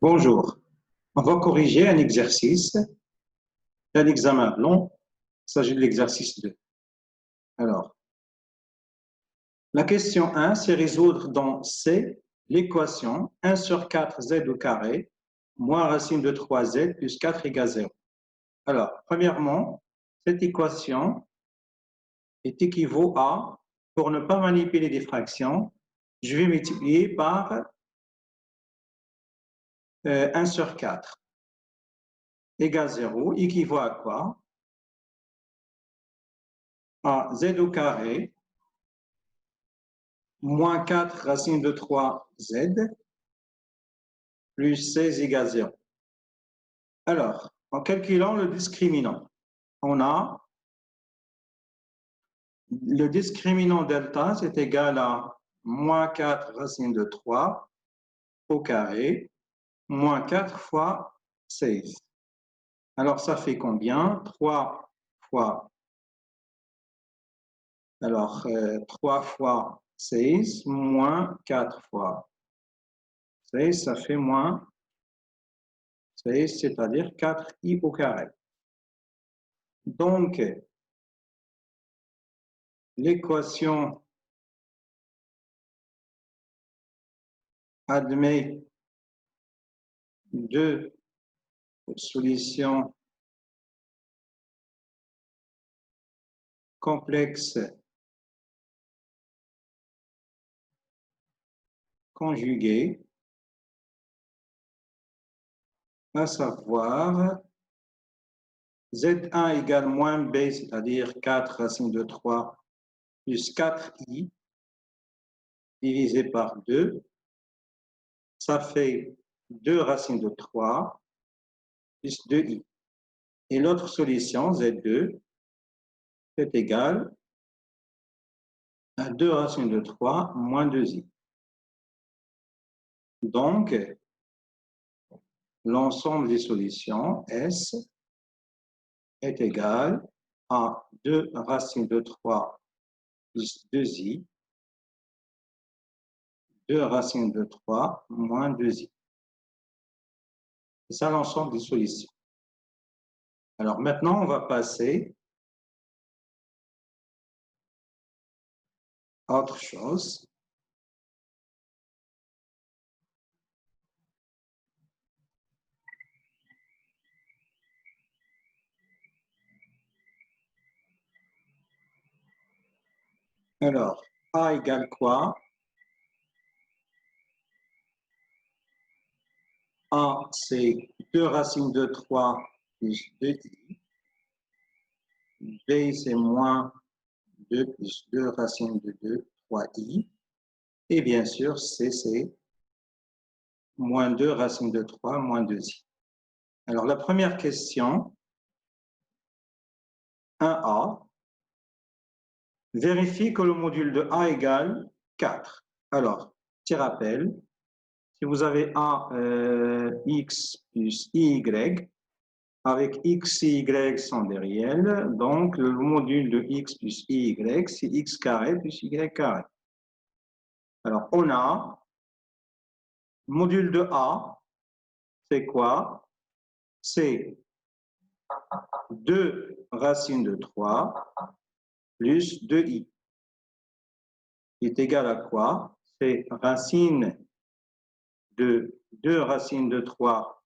Bonjour, on va corriger un exercice, un examen long, il s'agit de l'exercice 2. Alors, la question 1, c'est résoudre dans C l'équation 1 sur 4 z au carré moins racine de 3z plus 4 égale 0. Alors, premièrement, cette équation est équivaut à, pour ne pas manipuler des fractions, je vais multiplier par 1 sur 4 égale 0, équivaut à quoi? À z au carré moins 4 racine de 3z plus 16 égale 0. Alors, en calculant le discriminant, on a le discriminant delta, c'est égal à moins 4 racine de 3 au carré, moins 4 fois 16. Alors, ça fait combien? 3 fois, 3 fois 16 moins 4 fois 16, ça fait moins 16, c'est-à-dire 4i au carré. Donc, l'équation admet deux solutions complexes conjuguées, à savoir Z1 égale moins B, c'est-à-dire 4 racine de 3 plus 4i divisé par 2, ça fait 2 racines de 3 plus 2i. Et l'autre solution, Z2, est égale à 2 racines de 3 moins 2i. Donc, l'ensemble des solutions, S, est égal à 2 racines de 3 plus 2i, 2 racines de 3 moins 2i. C'est ça l'ensemble des solutions. Alors maintenant, on va passer à autre chose. Alors, A égale quoi? A, c'est 2 racines de 3 plus 2i. B, c'est moins 2 plus 2 racines de 2, 3i. Et bien sûr, C, c'est moins 2 racines de 3 moins 2i. Alors, la première question, 1a, vérifie que le module de A égale 4. Alors, petit rappel, si vous avez A x plus y, avec x et y sont des réels, donc le module de x plus y, c'est x carré plus y carré. Alors, on a module de A, c'est quoi? C'est 2 racines de 3 plus 2i. Qui est égal à quoi? C'est racine de 2 racines de 3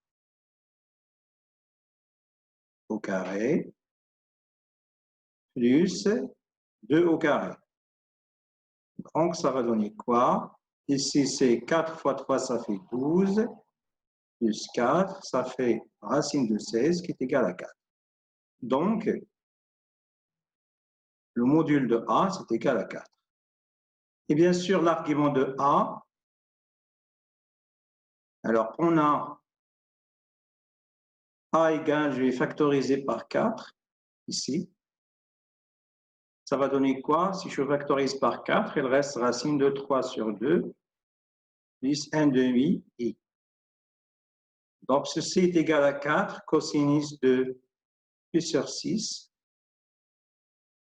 au carré plus 2 au carré. Donc, ça va donner quoi? Ici, c'est 4 fois 3, ça fait 12, plus 4, ça fait racine de 16 qui est égale à 4. Donc, le module de A, c'est égal à 4. Et bien sûr, l'argument de A, alors on a A égale, je vais factoriser par 4, ici. Ça va donner quoi? Si je factorise par 4, il reste racine de 3 sur 2, plus 1 demi i. Donc, ceci est égal à 4, cosinus de pi sur 6,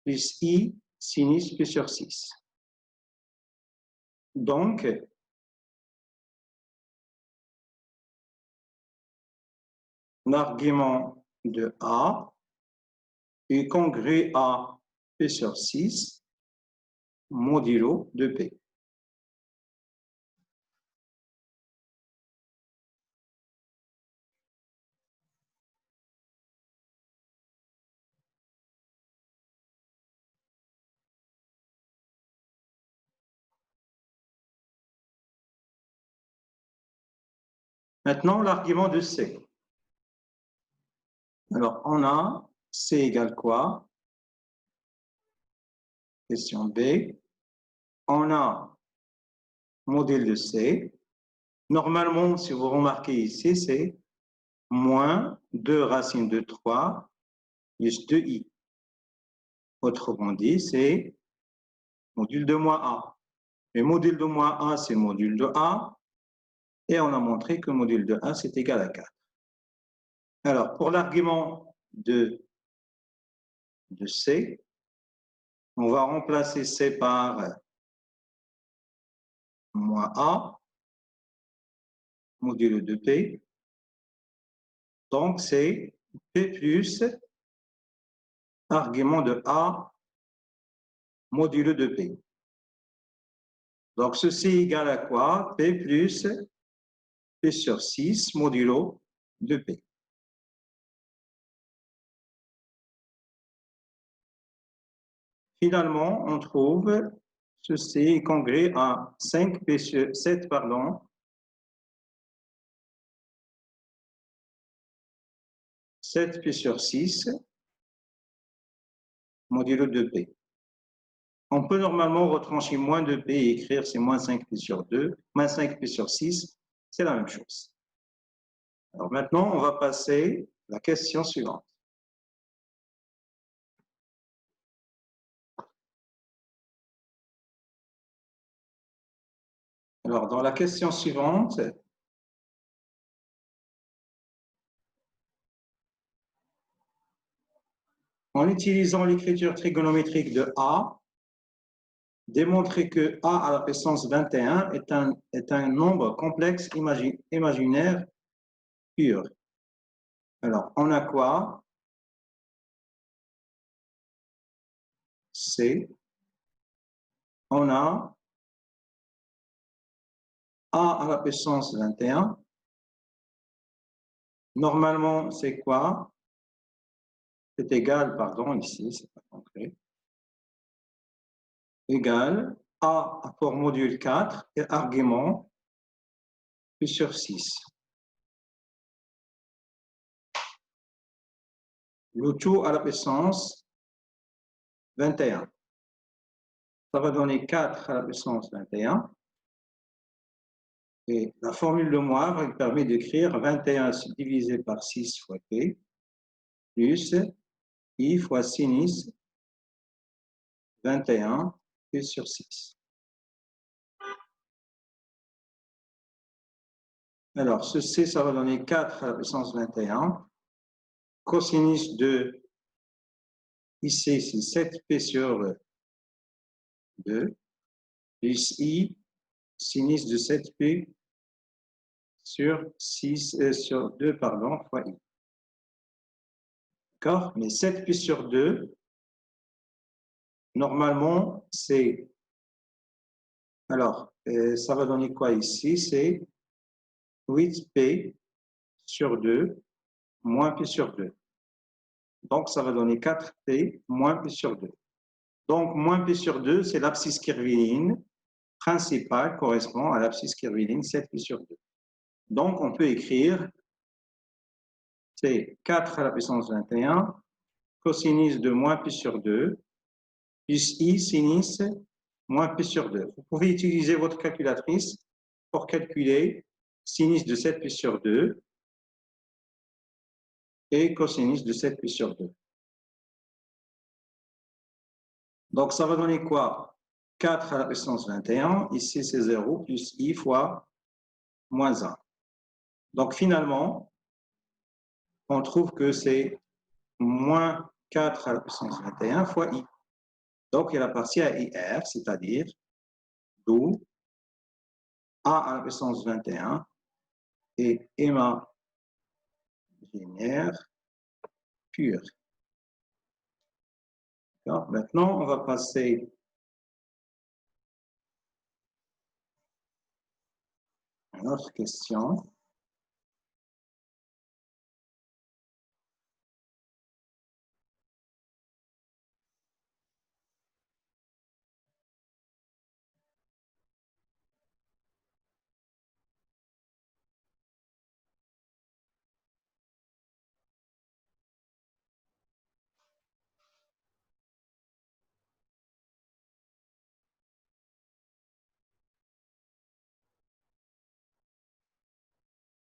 plus i, sinus pi sur 6. Donc, l'argument de A est congru à P sur 6 modulo de P. Maintenant, l'argument de C. Alors, on a C égale quoi? Question B. On a module de C. Normalement, si vous remarquez ici, c'est moins 2 racines de 3 plus 2i. Autrement dit, c'est module de moins A. Le module de moins A, c'est le module de A. Et on a montré que le module de A, c'est égal à 4. Alors, pour l'argument de C, on va remplacer C par moins A, modulo de P. Donc, c'est P plus argument de A, modulo de P. Donc, ceci est égal à quoi? P plus P sur 6 modulo de P. Finalement, on trouve ceci est congru à 5P sur 7, pardon, 7P sur 6 modulo de P. On peut normalement retrancher moins de P et écrire c'est moins 5P sur 2, moins 5P sur 6, c'est la même chose. Alors maintenant, on va passer à la question suivante. Alors, dans la question suivante, en utilisant l'écriture trigonométrique de A, démontrer que A à la puissance 21 est un nombre complexe imaginaire pur. Alors, on a quoi? C. On a A à la puissance 21. Normalement, c'est quoi? C'est égal, pardon, ici, c'est pas concret. Égal A pour module 4 et argument P sur 6. Le tout à la puissance 21. Ça va donner 4 à la puissance 21. Et la formule de Moivre, elle permet d'écrire 21 divisé par 6 fois P, plus I fois sinus 21 P sur 6. Alors, ceci, ça va donner 4 à la puissance 21. Cosinus de ici, c'est 7P sur 2, plus I, sinus de 7P sur 2, pardon, fois I. D'accord? Mais 7P sur 2, normalement, c'est... Alors, ça va donner quoi ici? C'est 8P sur 2 moins P sur 2. Donc, ça va donner 4P moins P sur 2. Donc, moins P sur 2, c'est l'abscisse curviline principale correspond à l'abscisse curviline 7P sur 2. Donc, on peut écrire, c'est 4 à la puissance 21, cosinus de moins P sur 2, plus I sinus moins P sur 2. Vous pouvez utiliser votre calculatrice pour calculer sinus de 7P sur 2 et cosinus de 7P sur 2. Donc, ça va donner quoi? 4 à la puissance 21, ici c'est 0, plus I fois moins 1. Donc, finalement, on trouve que c'est moins 4 à la puissance 21 fois I. Donc, il appartient à IR, c'est-à-dire d'où A à la puissance 21 et Emma binaire pur. Maintenant, on va passer à une autre question.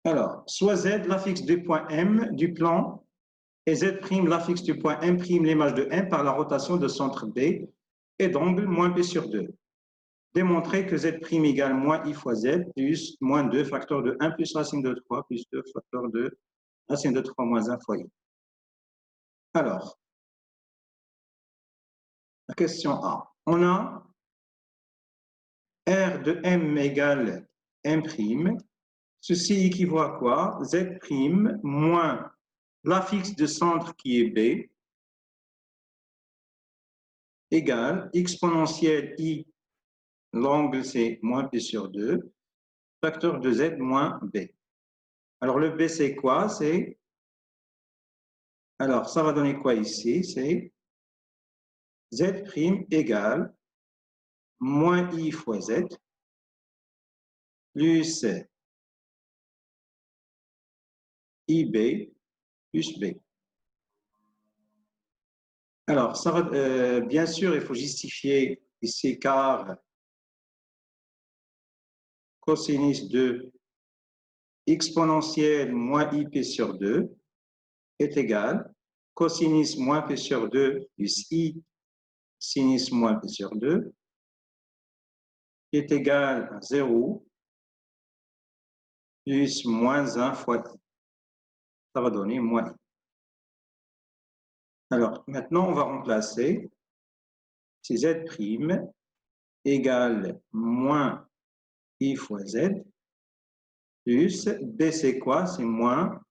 Alors, soit Z l'affixe du point M du plan et Z' l'affixe du point M' l'image de M par la rotation de centre B et d'angle moins P sur 2. Démontrer que Z' égale moins I fois Z plus moins 2 facteur de 1 plus racine de 3 plus 2 facteur de racine de 3 moins 1 fois I. Alors, la question A. On a R de M égale M'. Ceci équivaut à quoi? Z' moins l'affixe de centre qui est B égale exponentielle I, l'angle c'est moins P sur 2, facteur de Z moins B. Alors le B c'est quoi? Alors ça va donner quoi ici? C'est Z' égale moins I fois Z plus IB plus B. Alors, ça va, bien sûr, il faut justifier ici car cosinus de exponentielle moins IP sur 2 est égal cosinus moins P sur 2 plus I sinus moins P sur 2 est égal à 0 plus moins 1 fois I. Ça va donner moins I. Alors, maintenant, on va remplacer si Z' égale moins I fois Z plus B, c'est quoi? C'est moins.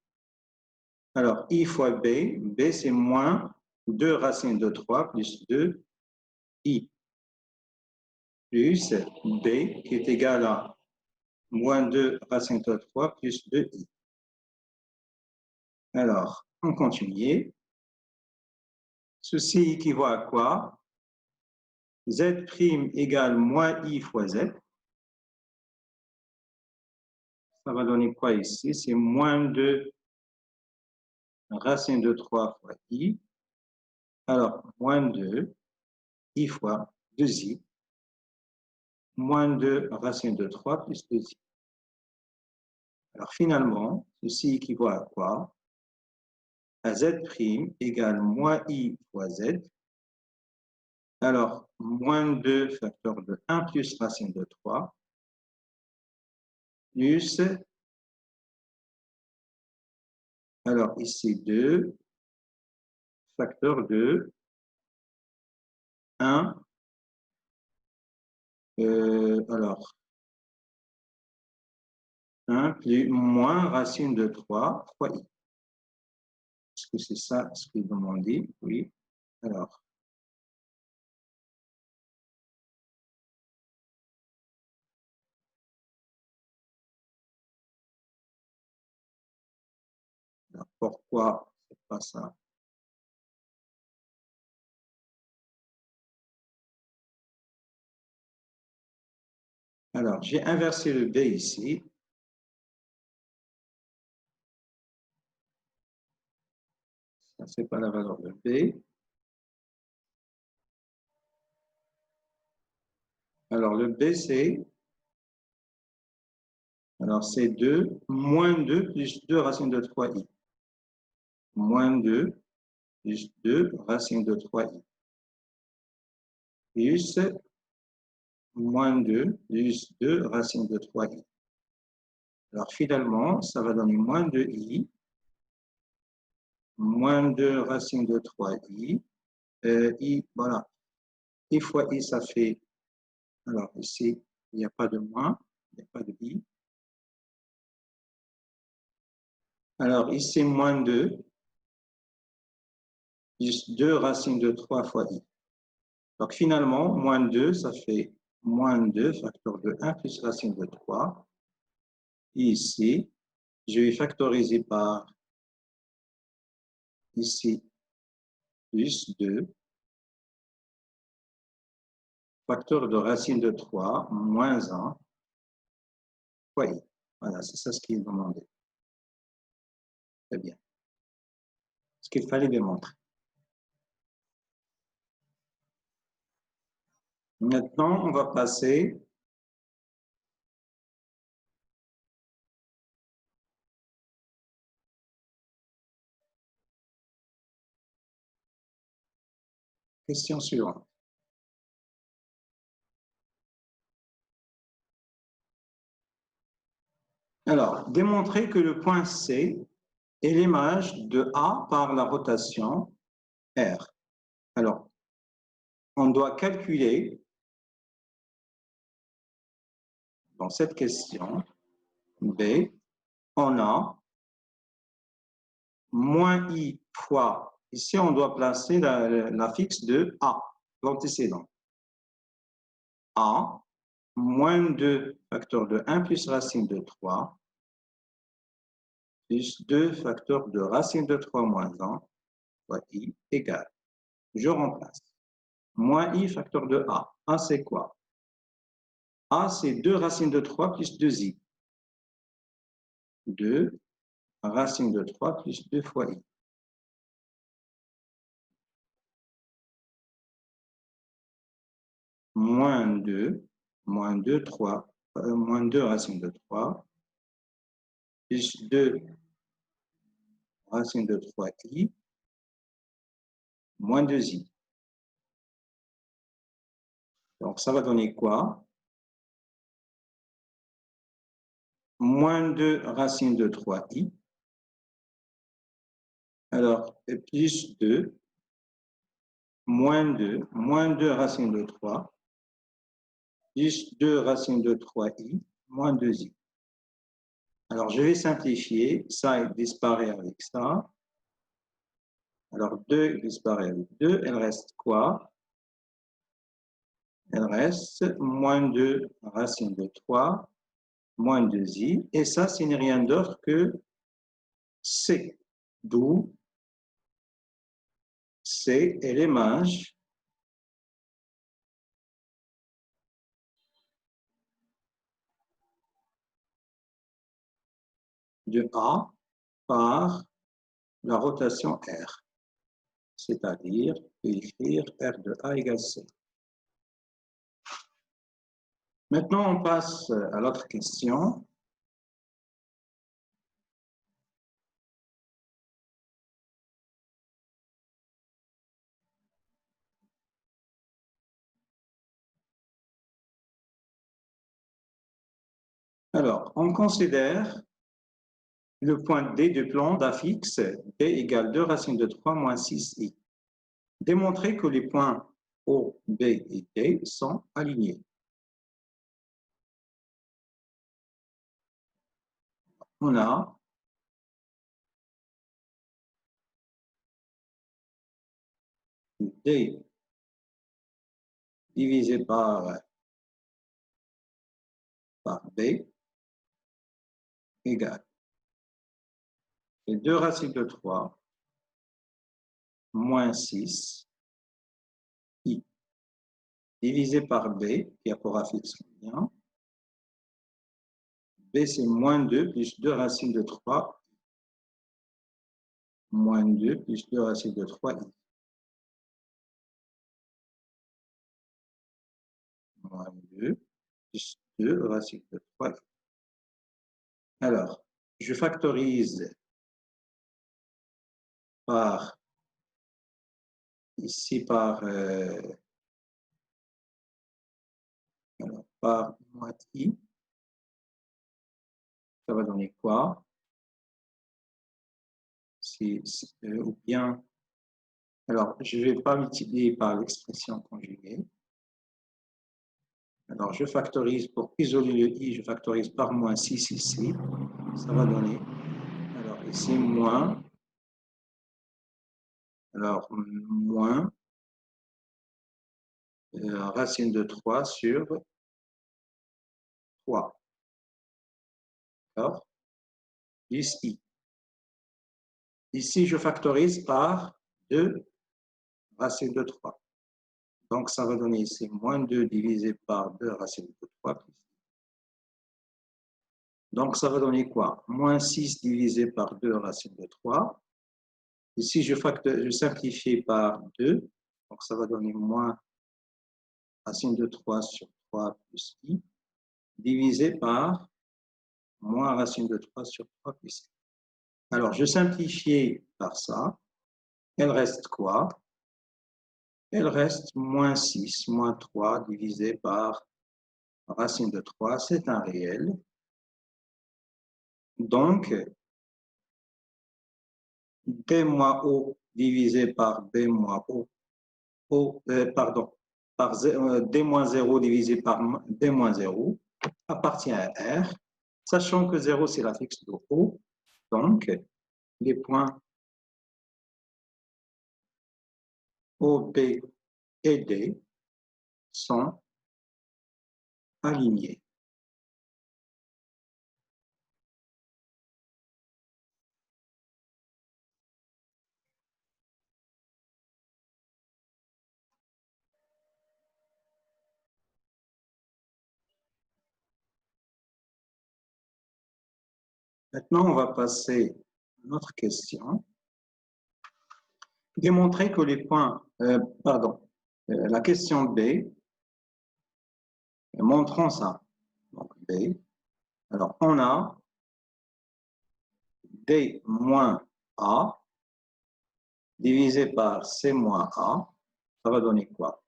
Alors, I fois B, B c'est moins 2 racines de 3 plus 2 I plus B qui est égal à moins 2 racines de 3 plus 2 I. Alors, on continue. Ceci équivaut à quoi? Z' égale moins I fois Z. Ça va donner quoi ici? C'est moins 2 racine de 3 fois I. Alors, moins 2 I fois 2I. Moins 2 racine de 3 plus 2I. Alors, finalement, ceci équivaut à quoi? À Z' égale moins I fois Z. Alors, moins 2 facteur de 1 plus racine de 3 plus, alors ici 2 facteur de 1, alors 1 plus moins racine de 3 fois I. Est-ce que c'est ça ce qu'il demandait? Oui. Alors, pourquoi c'est pas ça? Alors, j'ai inversé le B ici. Ça, c'est pas la valeur de B. Alors, le B, c'est alors c'est 2, moins 2 plus 2 racine de 3i. Moins 2 plus 2 racine de 3i. Plus moins 2 plus 2 racine de 3i. Alors finalement, ça va donner moins 2i, moins 2 racine de 3i. I, voilà. I fois i, ça fait, alors ici, il n'y a pas de moins, il n'y a pas de i. Alors, ici, moins 2, plus 2 racine de 3 fois i. Donc, finalement, moins 2, ça fait moins 2 facteur de 1 plus racine de 3. Ici, je vais factoriser par ici plus 2 facteur de racine de 3 moins 1 fois i. Voilà, c'est ça ce qui est demandé. Très bien. Ce qu'il fallait démontrer. Maintenant, on va passer question suivante. Alors, démontrer que le point C est l'image de A par la rotation R. Alors, on doit calculer dans cette question B, on a moins I fois, ici on doit placer la fixe de A, l'antécédent. A, moins 2 facteur de 1 plus racine de 3, plus 2 facteur de racine de 3 moins 1, fois I égale. Je remplace. Moins I facteur de A. A, c'est quoi? A, c'est 2 racines de 3 plus 2i. 2 racine de 3 plus 2 fois i. Moins 2, moins 2, 3, moins 2 racine de 3, plus 2 racine de 3i, moins 2i. Donc, ça va donner quoi? Moins 2 racine de 3i. Alors, plus 2, moins 2 racine de 3, plus 2 racine de 3i, moins 2i. Alors, je vais simplifier. Ça disparaît avec ça. Alors, 2 disparaît avec 2. Elle reste quoi? Elle reste moins 2 racine de 3, moins 2i. Et ça, ce n'est rien d'autre que C. D'où C est l'image de A par la rotation R. C'est-à-dire écrire R de A égale C. Maintenant, on passe à l'autre question. Alors, on considère le point D du plan d'affixe D égale 2 racine de 3 moins 6i. Démontrer que les points O, B et D sont alignés. On a D divisé par B égale les 2 racines de 3 moins 6 i divisé par B qui a pour affixe combien? B c'est moins 2 plus 2 racines de 3 moins 2 plus 2 racines de 3 i. Moins 2 plus 2 racines de 3 i. Alors, je factorise par ici par moins i. Ça va donner quoi? Ou bien, alors je ne vais pas multiplier par l'expression conjuguée. Alors je factorise, pour isoler le i, je factorise par moins 6 ici. Ça va donner, alors ici moins, alors moins racine de 3 sur 3. D'accord? 10i. Ici, je factorise par 2 racine de 3. Donc, ça va donner ici moins 2 divisé par 2 racine de 3 plus. Donc, ça va donner quoi? Moins 6 divisé par 2 racine de 3. Ici, je simplifie par 2. Donc, ça va donner moins racine de 3 sur 3 plus i, divisé par moins racine de 3 sur 3 plus i. Alors, je simplifie par ça. Elle reste quoi? Elle reste moins 6, moins 3 divisé par racine de 3, c'est un réel. Donc, B moins O divisé par B moins O, pardon, par D moins 0 divisé par D moins 0 appartient à R, sachant que 0 c'est l'affixe de O. Donc, les points O, B et D sont alignés. Maintenant, on va passer à une autre question. Démontrer que les points, la question B, montrons ça. Donc, B. Alors, on a D moins A divisé par C moins A. Ça va donner quoi?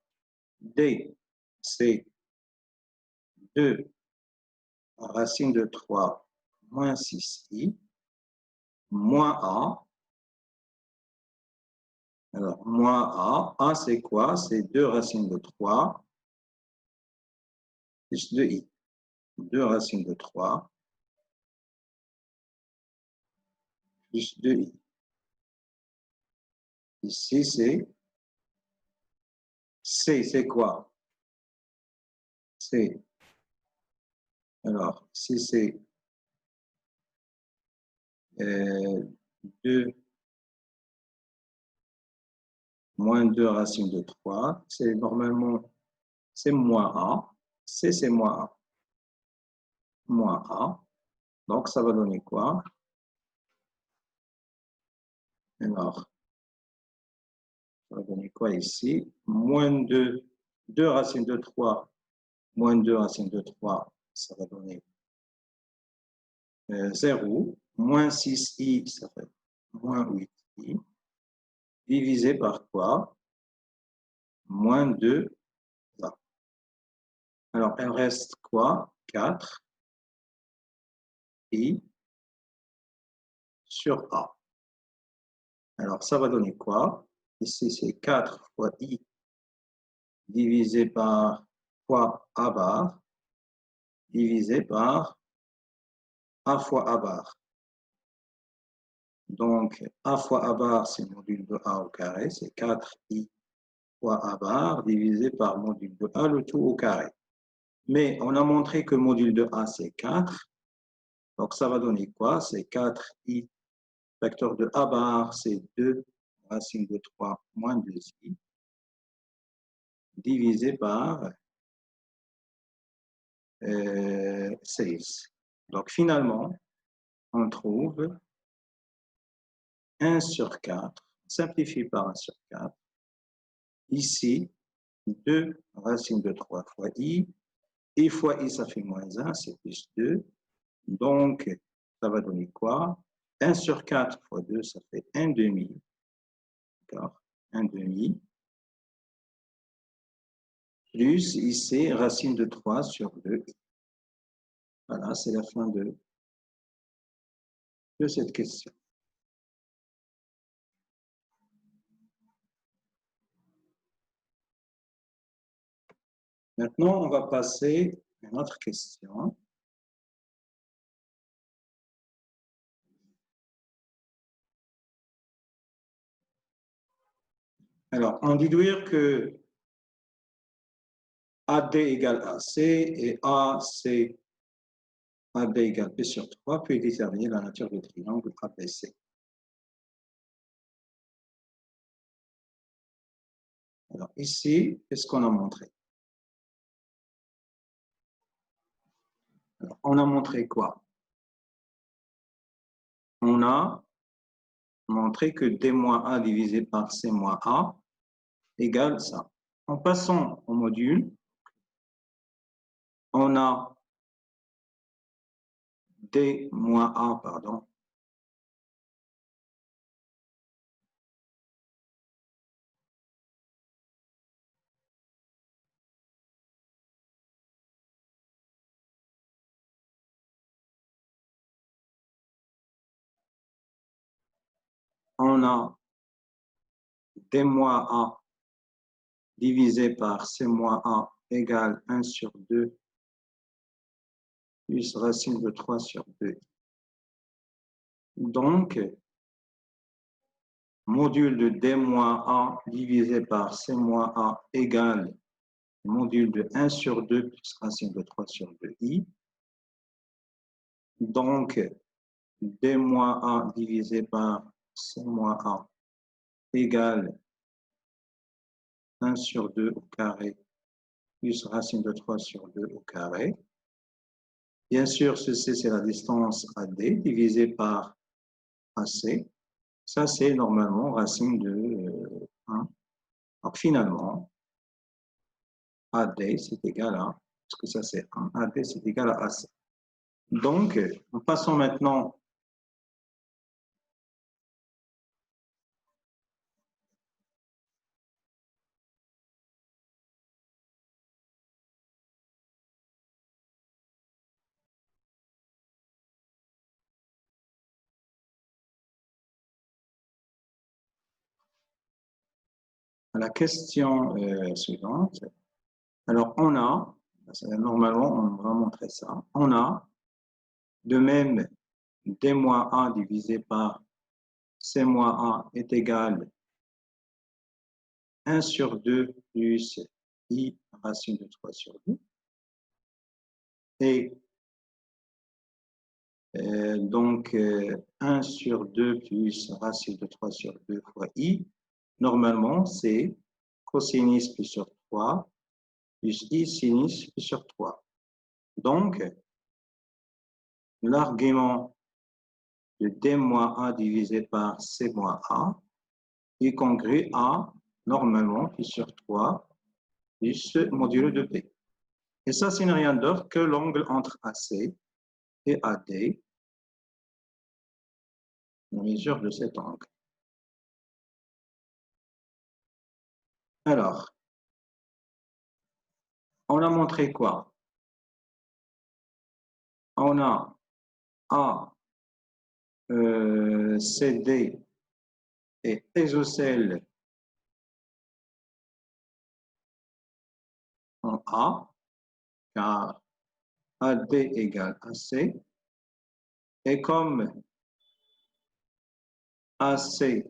D, c'est 2 racine de 3 moins 6i moins A. Alors, moins A, A c'est quoi? C'est 2 racines de 3 plus 2i. 2 racines de 3 plus 2i. Ici, c'est C, c'est quoi? C. Alors, si c'est 2 moins 2 racines de 3, c'est normalement, c'est moins A. C, c'est moins A. Moins A. Donc, ça va donner quoi? Alors, ça va donner quoi ici? Moins 2, 2 racines de 3, moins 2 racines de 3, ça va donner 0. Moins 6i, ça fait moins 8i. Divisé par quoi? Moins 2. Alors, il reste quoi? 4 i sur A. Alors, ça va donner quoi? Ici, c'est 4 fois i divisé par fois A bar divisé par A fois A bar. Donc, A fois A bar, c'est module de A au carré, c'est 4i fois A bar divisé par module de A, le tout au carré. Mais on a montré que module de A, c'est 4. Donc, ça va donner quoi? C'est 4i. Facteur de A bar, c'est 2 racine de 3 moins 2i divisé par 16. Donc, finalement, on trouve 1 sur 4, simplifie par 1 sur 4. Ici, 2 racine de 3 fois i. I fois i, ça fait moins 1, c'est plus 2. Donc, ça va donner quoi? 1 sur 4 fois 2, ça fait 1 demi. D'accord? 1 demi. Plus ici, racine de 3 sur 2i. Voilà, c'est la fin de cette question. Maintenant, on va passer à une autre question. Alors, on déduire que AD égale AC et AC AB égale P sur 3 peut déterminer la nature du triangle ABC. Alors ici, qu'est-ce qu'on a montré? Alors, on a montré quoi? On a montré que D moins A divisé par C moins A égale ça. En passant au module, on a D moins A, pardon, on a D moins A divisé par C moins A égale 1 sur 2 plus racine de 3 sur 2. Donc, module de D moins A divisé par C moins A égale module de 1 sur 2 plus racine de 3 sur 2i. Donc, D moins A divisé par C moins A égale 1 sur 2 au carré plus racine de 3 sur 2 au carré. Bien sûr, ceci, c'est la distance AD divisée par AC. Ça, c'est normalement racine de 1. Donc, finalement, AD, c'est égal à, parce que ça, c'est 1. AD, c'est égal à AC. Donc, passons maintenant à la question suivante. Alors, on a, normalement, on va montrer ça, on a de même D moins A divisé par C moins A est égal 1 sur 2 plus I racine de 3 sur 2. Et donc, 1 sur 2 plus racine de 3 sur 2 fois I, normalement, c'est cosinus pi sur 3 plus I sinus pi sur 3. Donc, l'argument de D moins A divisé par C moins A est congru à, normalement, pi sur 3 plus modulo de P. Et ça, c'est rien d'autre que l'angle entre AC et AD, la mesure de cet angle. Alors, on a montré quoi? On a A, CD et isocèle en A, car AD égale AC. Et comme AC,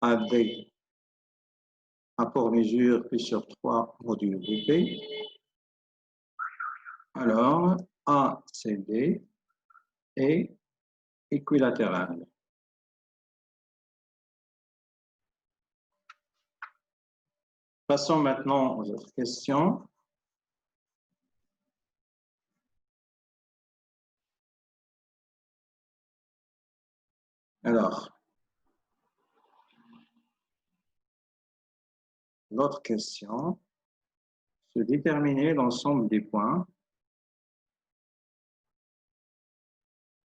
AD a pour mesure P sur 3 modulo de P, alors ACD est équilatéral. Passons maintenant aux autres questions. Alors, l'autre question, c'est déterminer l'ensemble des points.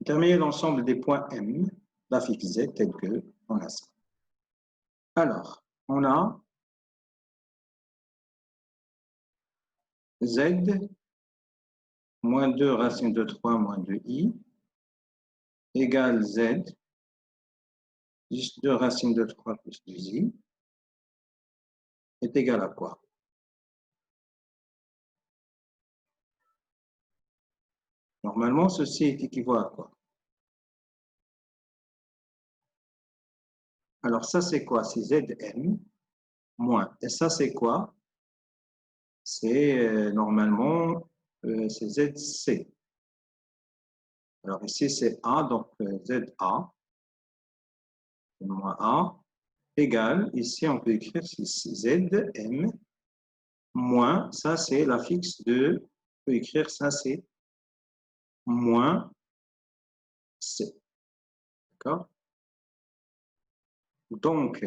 Déterminer l'ensemble des points M, d'affixe Z, tel que on a ça. Alors, on a Z moins 2 racine de 3 moins 2i égale Z plus 2 racine de 3 plus 2i est égal à quoi? Normalement, ceci est équivalent à quoi? Alors, ça, c'est quoi? C'est Zm moins. Et ça, c'est quoi? C'est normalement, c'est Zc. Alors, ici, c'est A, donc Za moins A égale, ici, on peut écrire Zm moins, ça, c'est la fixe de, on peut écrire ça, c'est moins C. D'accord? Donc,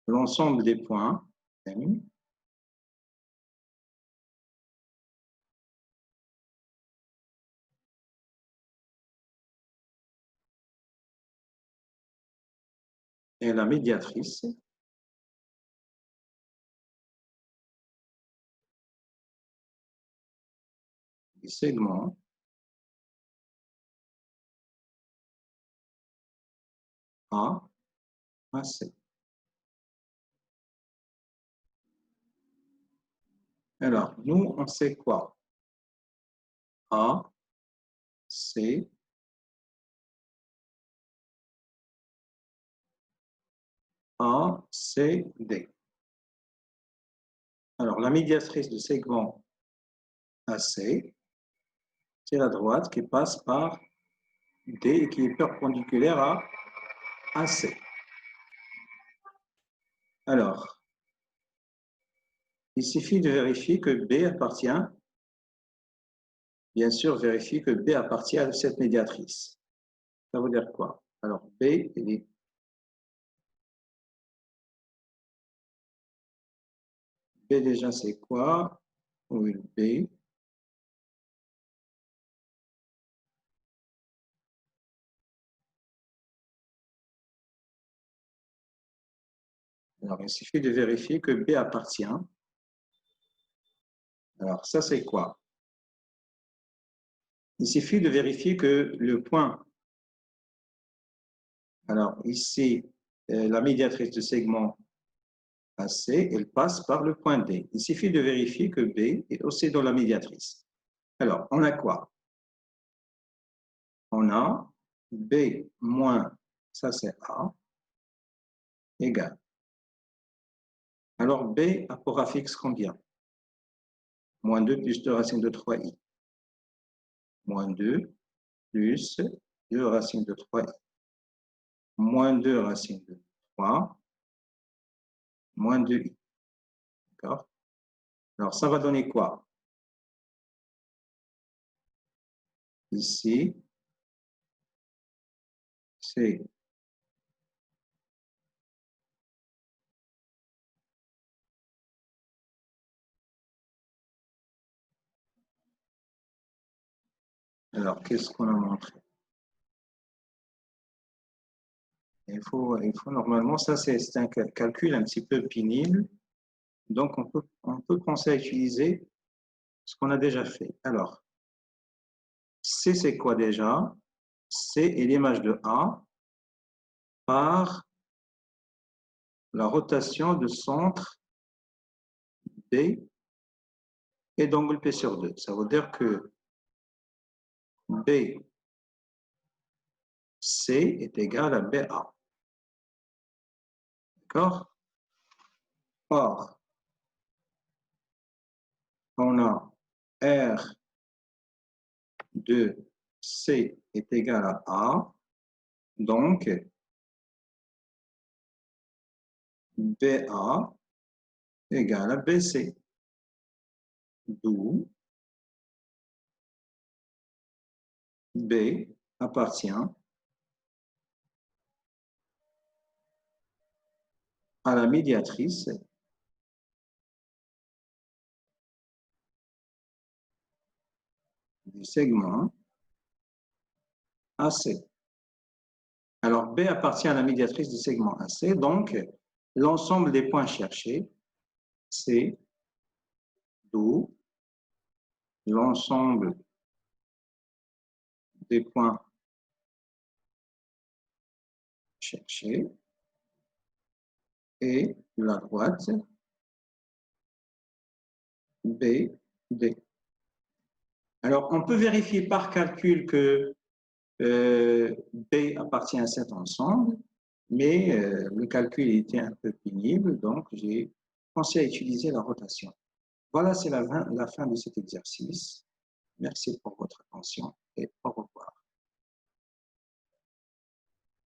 l'ensemble des points M est la médiatrice du segment A à C. Alors, nous, on sait quoi? A, C, A, C, D. Alors, la médiatrice du segment AC, c'est la droite qui passe par D et qui est perpendiculaire à AC. Alors, il suffit de vérifier que B appartient, bien sûr, vérifier que B appartient à cette médiatrice. Ça veut dire quoi? Alors, B, B déjà, c'est quoi? Oui, B. Alors, il suffit de vérifier que B appartient. Alors, ça, c'est quoi? Il suffit de vérifier que le point, alors ici, la médiatrice de segment AC, elle passe par le point D. Il suffit de vérifier que B est aussi dans la médiatrice. Alors, on a quoi? On a B moins, ça c'est A, égale. Alors, B a pour affixe combien? Moins 2 plus 2 racine de 3i. Moins 2 plus 2 racine de 3i. Moins 2 racine de 3, moins 2i. D'accord? Alors, ça va donner quoi? Ici, c'est alors, qu'est-ce qu'on a montré? Il faut normalement, ça c'est un calcul un petit peu pénible, donc on peut penser à utiliser ce qu'on a déjà fait. Alors, C c'est quoi déjà? C est l'image de A par la rotation de centre B et d'angle P sur 2. Ça veut dire que BC est égal à BA. D'accord? Or, on a R de C est égal à A, donc BA égale à BC. D'où B appartient à la médiatrice du segment AC. Alors, B appartient à la médiatrice du segment AC, donc l'ensemble des points cherchés, c'est d'où l'ensemble des points cherchés et la droite BD. Alors, on peut vérifier par calcul que B appartient à cet ensemble, mais le calcul était un peu pénible, donc j'ai pensé à utiliser la rotation. Voilà, c'est la fin de cet exercice. Merci pour votre attention.